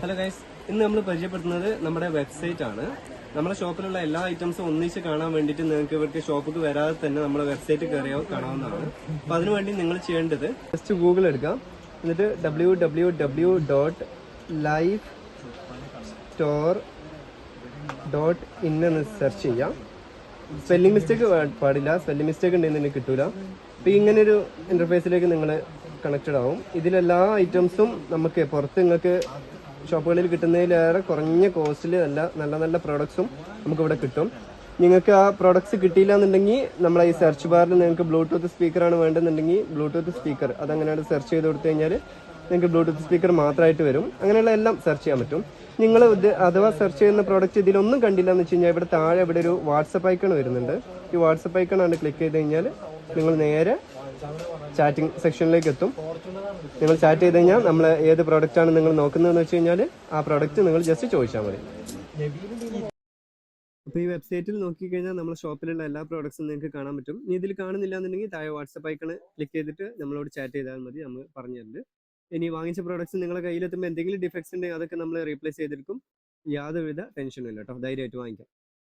Hello guys, ഇന്ന് നമ്മൾ പരിചയപ്പെടുത്തുന്നത് നമ്മുടെ വെബ്സൈറ്റ് ആണ്. നമ്മുടെ ഷോപ്പിലുള്ള എല്ലാ ഐറ്റംസും ഒന്നിച്ച് കാണാൻ വേണ്ടിയിട്ട് നിങ്ങൾക്ക് ഇവർക്ക് ഷോപ്പിൽ വരാതെ തന്നെ നമ്മുടെ വെബ്സൈറ്റ് കയറിയാൽ കാണാവുന്നതാണ്. അപ്പോൾ അതിനുവേണ്ടി നിങ്ങൾ ചെയ്യേണ്ടത് ജസ്റ്റ് ഗൂഗിൾ എടുക്കാം, എന്നിട്ട് www.lifestore.in എന്ന് സെർച്ച് ചെയ്യാം. സ്പെല്ലിംഗ് മിസ്റ്റേക്ക് പാടില്ല, സ്പെല്ലിംഗ് മിസ്റ്റേക്ക് ഉണ്ടെങ്കിൽ കിട്ടൂല. അപ്പോൾ ഇങ്ങനൊരു ഇന്റർഫേസിലേക്ക് നിങ്ങൾ കണക്റ്റഡ് ആവും. ഇതിലെല്ലാ ഐറ്റംസും നമുക്ക് പുറത്ത് നിങ്ങൾക്ക് ഷോപ്പുകളിൽ കിട്ടുന്നതിലേറെ കുറഞ്ഞ കോസ്റ്റിൽ നല്ല നല്ല പ്രോഡക്ട്സും നമുക്കിവിടെ കിട്ടും. നിങ്ങൾക്ക് ആ പ്രോഡക്ട്സ് കിട്ടിയില്ല എന്നുണ്ടെങ്കിൽ നമ്മളെ ഈ സെർച്ച് ബാറിൽ നിങ്ങൾക്ക് ബ്ലൂടൂത്ത് സ്പീക്കറാണ് വേണ്ടെന്നുണ്ടെങ്കിൽ ബ്ലൂടൂത്ത് സ്പീക്കർ അതങ്ങനെയാണ് സെർച്ച് ചെയ്ത് കൊടുത്തു കഴിഞ്ഞാൽ നിങ്ങൾക്ക് ബ്ലൂടൂത്ത് സ്പീക്കർ മാത്രമായിട്ട് വരും. അങ്ങനെയുള്ള എല്ലാം സെർച്ച് ചെയ്യാൻ പറ്റും. നിങ്ങൾ അഥവാ സെർച്ച് ചെയ്യുന്ന പ്രോഡക്റ്റ് ഇതിലൊന്നും കണ്ടില്ല എന്ന് വെച്ച് കഴിഞ്ഞാൽ ഇവിടെ താഴെ ഇവിടെ ഒരു വാട്സപ്പ് ഐക്കൺ വരുന്നുണ്ട്. ഈ വാട്സപ്പ് ഐക്കണാണ് ക്ലിക്ക് ചെയ്ത് കഴിഞ്ഞാൽ നിങ്ങൾ നേരെ ചാറ്റിംഗ് സെക്ഷനിലേക്ക് എത്തും. നിങ്ങൾ ചാറ്റ് ചെയ്ത് കഴിഞ്ഞാൽ നമ്മൾ ഏത് പ്രോഡക്റ്റാണ് നിങ്ങൾ നോക്കുന്നതെന്ന് വെച്ച് കഴിഞ്ഞാൽ ആ പ്രോഡക്റ്റ് നിങ്ങൾ ജസ്റ്റ് ചോദിച്ചാൽ മതി. അപ്പോൾ ഈ വെബ്സൈറ്റിൽ നോക്കിക്കഴിഞ്ഞാൽ നമ്മുടെ ഷോപ്പിലുള്ള എല്ലാ പ്രോഡക്ട്സും നിങ്ങൾക്ക് കാണാൻ പറ്റും. ഇനി ഇതിൽ കാണുന്നില്ല എന്നുണ്ടെങ്കിൽ താഴെ വാട്സപ്പ് ഐക്കണ് ക്ലിക്ക് ചെയ്തിട്ട് നമ്മളോട് ചാറ്റ് ചെയ്താൽ മതി, നമ്മൾ പറഞ്ഞു തരുന്നുണ്ട്. ഇനി വാങ്ങിച്ച പ്രോഡക്ട്സ് നിങ്ങളുടെ കയ്യിലെത്തുമ്പോൾ എന്തെങ്കിലും ഡിഫക്ട്സ് ഉണ്ടെങ്കിൽ അതൊക്കെ നമ്മൾ റീപ്ലേസ് ചെയ്തെടുക്കും. യാതൊരുവിധ ടെൻഷനും ഇല്ല കേട്ടോ, ധൈര്യമായിട്ട് വാങ്ങിക്കാം.